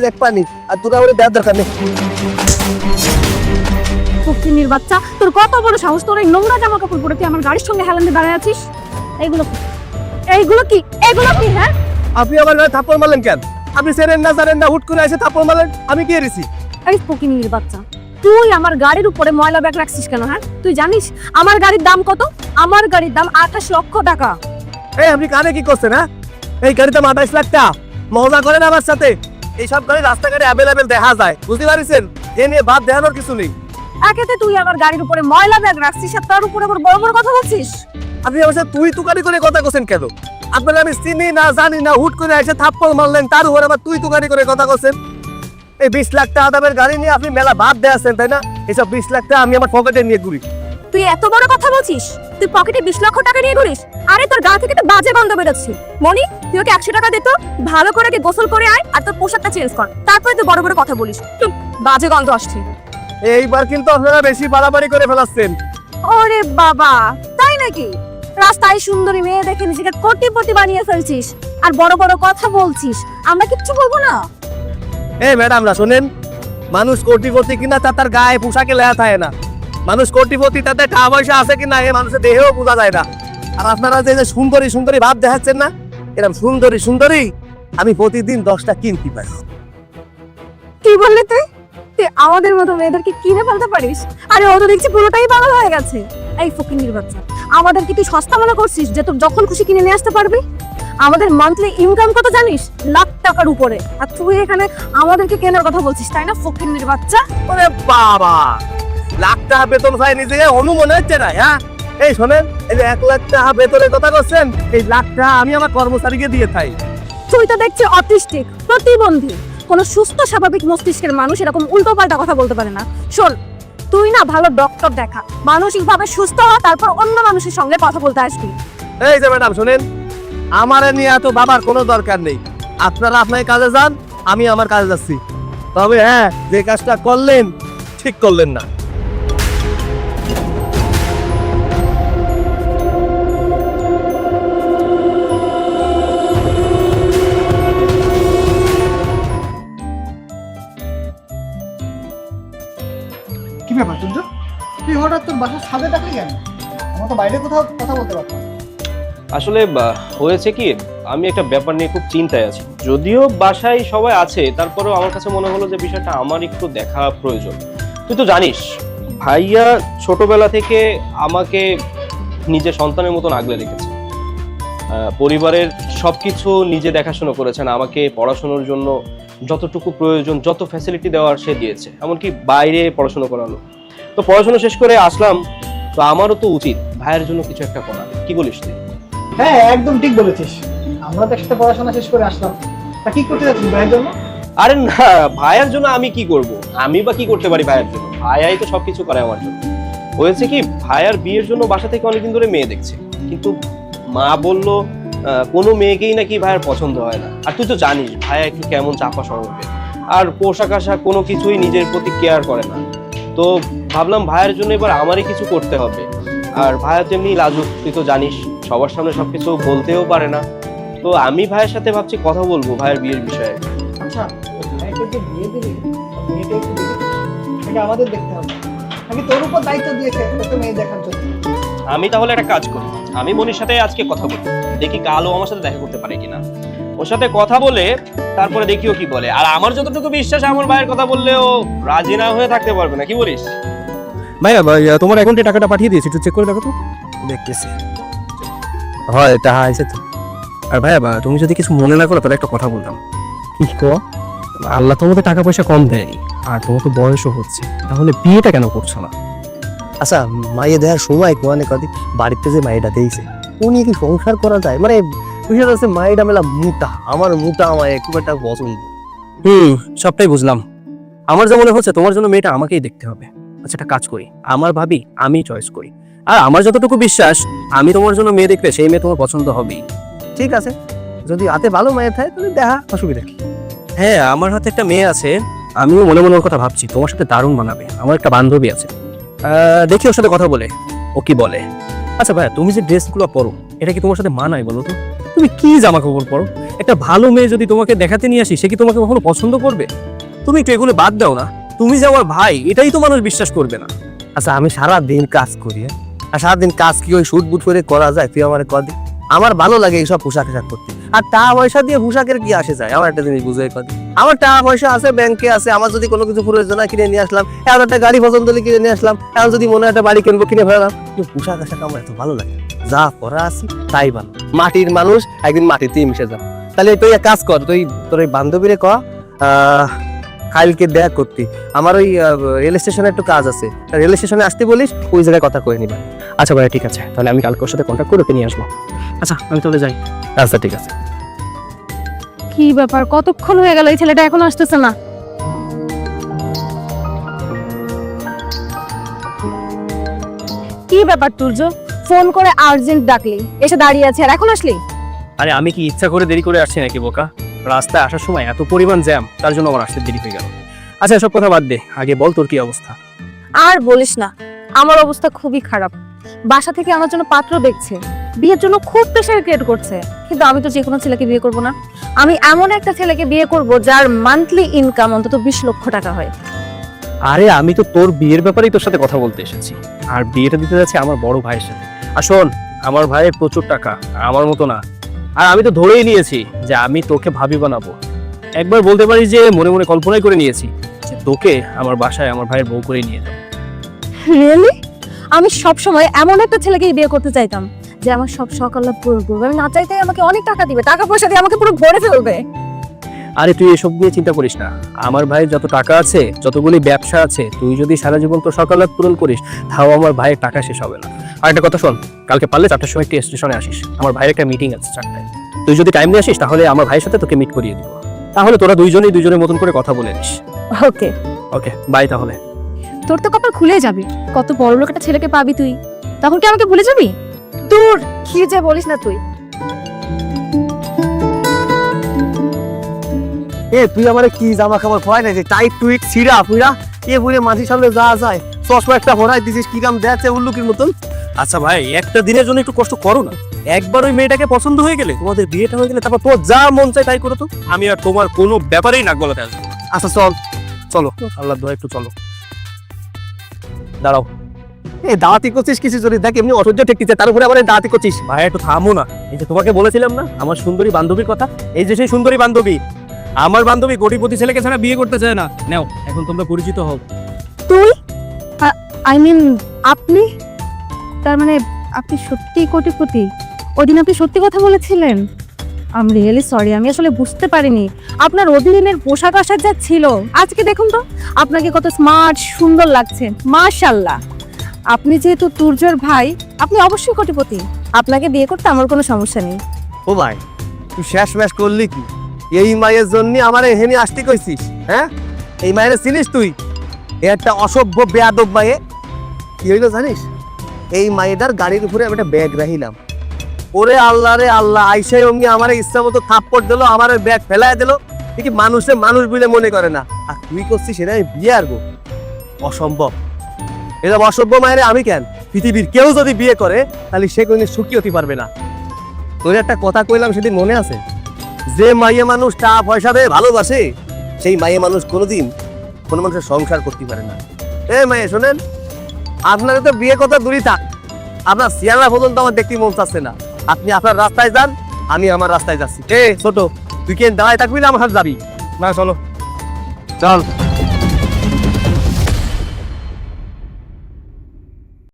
এক পানি আর তোরা ওরে দেওয়ার দরকার নেই। ফকিন্নির বাচ্চা, তোর কত বড় সাহস, তোর এই নোংরা জামা কাপড় পরে তুই আমার গাড়ির সঙ্গে হেলান দিয়ে দাঁড়ায় আছিস? এইগুলো কি? এইগুলো কি? এগুলো কি? হ্যাঁ, আপনি আমার গায়ে থাপ্পড় মারলেন কেন? আপনি জানেন না হুট করে এসে থাপ্পড় মারলেন, আমি কি এসেছি? এই ফকিন্নির বাচ্চা, তুই আমার গাড়ির উপরে ময়লা ব্যাগ রাখছিস কেন? হ্যাঁ, তুই জানিস আমার গাড়ির দাম কত? আমার গাড়ির দাম 28 লক্ষ টাকা। এই আপনি কানে কি করছেন? হ্যাঁ, এই গাড়িতে 28 লাখ টাকা মজা করেন আমার সাথে? এইসব গাড়ি রাস্তাঘাটে অ্যাভেলেবেল দেখা যায়, বুঝতে পারছেন? এ নিয়ে ভাব দেখানোর কিছু নেই। একেতে তুই আমার গাড়ির উপরে ময়লা ব্যাগ রাখছিস আর তার উপরে আবার বড় বড় কথা বলছিস। আপনি আমার সাথে তুই তুকারি করে কথা করছেন কেন? আপনারা আমি চিনি না জানি না, হুট করে এসে থাপ্পড় মারলেন, তার উপর আবার তুই তুকারি করে কথা করছেন। এই 20 লাখ টাকা দামের গাড়ি নিয়ে আপনি মেলা ভাব দেখাচ্ছেন, তাই না? এইসব 20 লাখ টাকা আমি আমার পকেটে নিয়ে ঘুরি। তুই এত বড় কথা বলছিস? তুই পকেটে 20 লক্ষ টাকা নিয়ে ঘুরিস? আরে তোর গা থেকে তো বাজে গন্ধ বেরোচ্ছে। মনি, তুই ওকে 100 টাকা দে তো, ভালো করে আগে গোসল করে আয় আর তোর পোশাকটা চেঞ্জ কর, তারপরে তুই বড় বড় কথা বলিস। বাজে গন্ধ আসছে। এইবার কিন্তু আপনারা বেশি বাড়াবাড়ি করে ফেলাচ্ছেন। ওরে বাবা, তাই নাকি? রাস্তায় সুন্দরী মেয়ে দেখে নিজেকে কোটিপতি বানিয়ে ফেলছিস আর বড় বড় কথা বলছিস, আমরা কিচ্ছু বলবো না? এই ম্যাডামরা শোনেন, মানুষ কোটিপতি কিনা তা তার গায়ে পোশাকে লেখা থাকে না। মানুষ কোটিপতি তাতে টাকা পয়সা আছে কিনা এ মানুষের দেহেও বোঝা যায় না। আর আপনারা যে যে সুন্দরী সুন্দরী ভাব দেখাচ্ছেন না, এরকম সুন্দরী সুন্দরী আমি প্রতিদিন 10টা কিনতে পারি। কি বললি তুই? তুই আমাদের মতো মেয়েদেরকে কিনে ফেলতে পারিস? আরে ও তো দেখছি পুরোটাই পাগল হয়ে গেছে। এই ফকিন্নির বাচ্চা, আমাদের কি তুই সস্তা মনে করছিস যে তোর যখন খুশি কিনে নিয়ে আসতে পারবি? আমাদের মান্থলি ইনকাম কত জানিস? লাখ টাকার উপরে। আর তুই এখানে আমাদেরকে কেনার কথা বলছিস, তাই না ফকিন্নির বাচ্চা? ওরে বাবা, লাখ টাকা বেতন পাই নিজে অনু মনে হচ্ছে না? হ্যাঁ, এই শোনেন, এই যে 1 লাখ টাকা বেতনের কথা করছেন, এই লাখ টাকা আমি আমার কর্মচারীকে দিয়ে থাই। তুই তো দেখছি অটিস্টিক, প্রতিবন্ধী। কোনো সুস্থ স্বাভাবিক মস্তিষ্কের মানুষ এরকম উল্টো পাল্টা কথা বলতে পারে না। শোন, তুই না ভালো ডক্টর দেখা, মানসিকভাবে সুস্থ হ, তারপর অন্য মানুষের সঙ্গে কথা বলতে আসবি। এই যে ম্যাডাম শোনেন, আমার নিয়ে এত বাবার কোনো দরকার নেই। আপনারা আপনার কাজে যান, আমি আমার কাজে যাচ্ছি। তবে হ্যাঁ, যে কাজটা করলেন ঠিক করলেন না। কি ব্যাপার তুই তুই হঠাৎ তোর বাসার ছাদে ডাকলি কেন? আমরা তো বাইরে কোথাও কথা বলতে পারতাম। আসলে হয়েছে কি, আমি একটা ব্যাপার নিয়ে খুব চিন্তায় আছি। যদিও বাসায় সবাই আছে, তারপরেও আমার কাছে মনে হলো যে বিষয়টা আমার একটু দেখা প্রয়োজন। তুই তো জানিস ভাইয়া ছোটবেলা থেকে আমাকে নিজের সন্তানের মতন আগলে রেখেছে। পরিবারের সবকিছু নিজে দেখাশোনা করেছেন, আমাকে পড়াশোনার জন্য যতটুকু প্রয়োজন, যত ফ্যাসিলিটি দেওয়ার সে দিয়েছে, এমনকি বাইরে পড়াশোনা করানো। তো পড়াশোনা শেষ করে আসলাম, তো আমারও তো উচিত ভাইয়ের জন্য কিছু একটা করা। কি বলিস তুই? হ্যাঁ, একদম ঠিক বলেছিস। আমরা তো একসাথে পড়াশোনা শেষ করে আসলাম, তা কি করতে যাচ্ছিস ভাইয়ের জন্য? আরে না, ভাইয়ের জন্য আমি কি করব? আমি বা কি করতে পারি ভাইয়ের জন্য? ভাইয়াই তো সবকিছু করে আমার জন্য। হয়েছে কি, ভাইয়ার বিয়ের জন্য বাসা থেকে অনেকদিন ধরে মেয়ে দেখছে, কিন্তু মা বলল কোনো মেয়েকেই নাকি ভাইয়ের পছন্দ হয় না। আর তুই তো জানিস ভাইয়া একটু কেমন চাপা স্বভাবের, আর পোশাক আশাক কোনো কিছুই নিজের প্রতি কেয়ার করে না। তো ভাবলাম ভাইয়ের জন্য এবার আমারই কিছু করতে হবে। আর ভাইয়া তো এমনি লাজুক, তুই তো জানিস, সবার সামনে সবকিছু বলতেও পারে না। তো আমি ভাইয়ের সাথে ভাবছি কথা বলবো ভাইয়ের বিয়ের বিষয়ে। আচ্ছা, ভাইকে যে বিয়ে দিবি, মেয়েটা একটু দেখেছিস? এটা আমাদের দেখতে হবে নাকি তোর উপর দায়িত্ব দিয়েছে তোকে মেয়ে দেখার জন্য? আমি তাহলে একটা কাজ করি, আমি মনির সাথে আজকে কথা বলি, দেখি কালও আমার সাথে দেখা করতে পারে কিনা। ওর সাথে কথা বলে তারপরে দেখিও কি বলে। আর আমার যতটুকু বিশ্বাস, আমার ভাইয়ের কথা বললেও রাজি না হয়ে থাকতে পারবে না। কি বলিস? ভাইয়া তোমার অ্যাকাউন্টে টাকাটা পাঠিয়ে দিয়েছি, একটু চেক করে দেখো তো। দেখতেছি, হয় টাকা আছে তো। আর ভাইয়া তুমি যদি কিছু মনে না করো তাহলে একটা কথা বলতাম। কি কো? আল্লাহ তোমাদের টাকা পয়সা কম দেয়নি, আর তোমার তো বয়সও হচ্ছে, তাহলে বিয়েটা কেন করছো না? আচ্ছা, মাইয়ে দেওয়ার সময় কোয়ানে কদি বাড়িতে যে মাইয়েটা দিয়েছে উনি কি সংসার করা যায়? মানে বিষয়টা হচ্ছে মাইয়েটা মেলা মোটা, আমার মোটা মায়ে খুব একটা পছন্দ। সবটাই বুঝলাম। আমার যা মনে হচ্ছে তোমার জন্য মেয়েটা আমাকেই দেখতে হবে। আচ্ছা, একটা কাজ করি, আমার ভাবি আমি চয়েস করি। আর আমার যতটুকু বিশ্বাস, আমি তোমার জন্য মেয়ে দেখলে সেই মেয়ে তোমার পছন্দ হবেই। ঠিক আছে, যদি হাতে ভালো মেয়ে থাকে তাহলে দেখা, অসুবিধা কি? হ্যাঁ, আমার হাতে একটা মেয়ে আছে, আমিও মনে মনে ওর কথা ভাবছি, তোমার সাথে দারুণ মানাবে। আমার একটা বান্ধবী আছে, দেখি ওর সাথে কথা বলে ও কি বলে। আচ্ছা ভাইয়া, তুমি যে ড্রেসগুলো পরো এটা কি তোমার সাথে মানায় বলো তো? তুমি কি জামা কাপড় পরো? একটা ভালো মেয়ে যদি তোমাকে দেখাতে নিয়ে আসি, সে কি তোমাকে কখনো পছন্দ করবে? তুমি একটু এগুলো বাদ দাও না। তুমি যে আমার ভাই, এটাই তো মানুষ বিশ্বাস করবে না। আচ্ছা আমি সারা দিন কাজ করি, হ্যাঁ? আর সারাদিন কাজ কি ওই শুট বুট করে করা যায়? তুই আমার কদিন, আমার ভালো লাগে এইসব পোশাক আশাক করতে। আর টাকা পয়সা দিয়ে পোশাকের কি আসে যায়? আমার একটা জিনিস বুঝে কদিন, আমার টাকা পয়সা আছে, ব্যাংকে আছে, আমার যদি কোনো কিছু প্রয়োজন হয় কিনে নিয়ে আসলাম, এখন একটা গাড়ি পছন্দ হলে কিনে নিয়ে আসলাম, এখন যদি মনে হয় একটা বাড়ি কিনবো কিনে ফেলাম। কিন্তু পোশাক আশাক আমার এত ভালো লাগে, যা পরা আছি তাই ভালো। মাটির মানুষ, একদিন মাটিতেই মিশে যা। তাহলে তুই এক কাজ কর, তুই তোর ওই বান্ধবীরে ক কালকে দেখা করতি, আমার ওই রেল স্টেশনে একটু কাজ আছে, রেল স্টেশনে আসতে বলিস, ওই জায়গায় কথা কয়ে নিবা। আচ্ছা ভাইয়া ঠিক আছে, তাহলে আমি কালকে ওর সাথে কন্ট্যাক্ট করে ওকে নিয়ে আসবো। আচ্ছা আমি তাহলে যাই। আচ্ছা ঠিক আছে। কি ব্যাপার, কতক্ষণ হয়ে গেল এই ছেলেটা এখন আসতেছে না? কি ব্যাপার তুর্য, ফোন করে আর্জেন্ট ডাকলি, এসে দাঁড়িয়ে আছে আর এখন আসলি? আরে আমি কি ইচ্ছা করে দেরি করে আসছি নাকি বোকা? রাস্তায় আসার সময় এত পরিমাণ জ্যাম, তার জন্য আমার আসতে দেরি হয়ে গেল। আচ্ছা এসব কথা বাদ দে, আগে বল তোর কি অবস্থা? আর বলিস না, আমার অবস্থা খুবই খারাপ। বাসা থেকে আমার জন্য পাত্র দেখছে, বিয়ের জন্য খুব প্রেশার ক্রিয়েট করছে। কিন্তু আমি তো যে কোনো ছেলেকে বিয়ে করব না, আমি এমন একটা ছেলেকে বিয়ে করব যার মান্থলি ইনকাম অন্তত 20 লক্ষ টাকা হয়। আরে আমি তো তোর বিয়ের ব্যাপারেই তোর সাথে কথা বলতে এসেছি, আর বিয়েটা দিতে যাচ্ছে আমার বড় ভাইয়ের সাথে। আর শোন, আমার ভাইয়ের প্রচুর টাকা, আমার মতো না। আর আমি তো ধরেই নিয়েছি যে আমি তোকে ভাবি বানাবো। একবার বলতে পারি যে মনে মনে কল্পনাই করে নিয়েছি যে তোকে আমার বাসায় আমার ভাইয়ের বউ করে নিয়ে যাবো। রিয়েলি? আমি সব সময় এমন একটা ছেলেকেই বিয়ে করতে চাইতাম যে আমার সব সকালে পূরণ করবে। আমি না চাইতেই আমাকে অনেক টাকা দিবে, টাকা পয়সা দিয়ে আমাকে পুরো ভরে ফেলবে। আরে তুই এসব নিয়ে চিন্তা করিস না, আমার ভাইয়ের যত টাকা আছে, যতগুলি ব্যবসা আছে, তুই যদি সারা জীবন তোর সকালে পূরণ করিস, তাও আমার ভাইয়ের টাকা শেষ হবে না। আর একটা কথা শোন, কালকে পারলে 4টার সময় একটি স্টেশনে আসিস, আমার ভাইয়ের একটা মিটিং আছে 4টায়। তুই যদি টাইম নিয়ে আসিস তাহলে আমার ভাইয়ের সাথে তোকে মিট করিয়ে দিব। তাহলে তোরা দুইজনেই দুইজনের মতন করে কথা বলে নিস। ওকে ওকে বাই তাহলে। তোর তো কপাল খুলে যাবে, কত বড় লোক একটা ছেলেকে পাবি তুই, তখন কি আমাকে ভুলে যাবি? তোর কি যে বলিস না তুই। তুই আমার কি জামা কাপড় পরাই নাই যে টাইট টুইট ছিড়া পুরা এ পুরে মাটির সামনে যা যায়, চশমা একটা পরাই দিছিস, কি কাম দেখছে উল্লুকির মতন। আচ্ছা ভাই, একটা দিনের জন্য একটু কষ্ট করো না। একবার ওই মেয়েটাকে পছন্দ হয়ে গেলে, তোমাদের বিয়েটা হয়ে গেলে, তারপর তোর যা মন চায় তাই করো তো। আমি আর তোমার কোনো ব্যাপারেই নাক গলাতে আসবো। আচ্ছা চল, চলো আল্লাহ দোয়া একটু চলো। দাঁড়াও দাওয়াতি করছিস কিছু যদি দেখ এমনি অসহ্য ঠেকতেছে, তার উপরে আবার দাওয়াতি করছিস। ভাই একটু থামো না। এই যে তোমাকে বলেছিলাম না আমার সুন্দরী বান্ধবীর কথা, এই যে সেই সুন্দরী বান্ধবী। আমার বান্ধবী কোটিপতি ছেলেকে ছাড়া বিয়ে করতে চায় না। নাও এখন তোমরা পরিচিত হও। তুই, আই মিন আপনি, তার মানে আপনি সত্যি কোটিপতি? ওদিন আপনি সত্যি কথা বলেছিলেন? আই এম রিয়েলি সরি, আমি আসলে বুঝতে পারিনি। আপনার ওদিনের পোশাক আশাক যা ছিল, আজকে দেখুন তো আপনাকে কত স্মার্ট সুন্দর লাগছে, মাশাআল্লাহ। আপনি যেহেতু তুর্যর ভাই, আপনি অবশ্যই কোটিপতি, আপনাকে বিয়ে করতে আমার কোনো সমস্যা নেই। ও ভাই তুই শেষ ম্যাশ করলি কি? এই মায়ের জন্য আমার এখানে আসতে কইছিস? হ্যাঁ, এই মায়ের চিনিস তুই? এ একটা অসভ্য বেয়াদব মায়ে। কি হইলো জানিস? এই মায়েটার গাড়ির উপরে আমি একটা ব্যাগ রাখিলাম, ওরে আল্লাহ রে আল্লাহ, আইসে অমনি আমার ইচ্ছা মতো থাপ্পড় দিল, আমার ব্যাগ ফেলাই দিল। কি মানুষে মানুষ বলে মনে করে না, আর তুই করছিস সেটা আমি বিয়ে আরবো? অসম্ভব। এটা অসভ্য মায়ের আমি কেন, পৃথিবীর কেউ যদি বিয়ে করে তাহলে সে কোনদিন সুখী হতে পারবে না। তোর একটা কথা কইলাম সেদিন মনে আছে? যে মাইয়ে মানুষ টাকা পয়সা দিয়ে ভালোবাসে, সেই মাইয়ে মানুষ কোনোদিন কোনো মানুষের সংসার করতে পারে না। এ মাইয়ে শোনেন, আপনারা তো বিয়ে কথা দূরই থাক, আপনার সিয়ানা পর্যন্ত আমার দেখতে মন চাচ্ছে না। আপনি আপনার রাস্তায় যান, আমি আমার রাস্তায় যাচ্ছি। এ ছোট, তুই কি দাঁড়ায় থাকবি না আমার সাথে যাবি? না চলো। চল।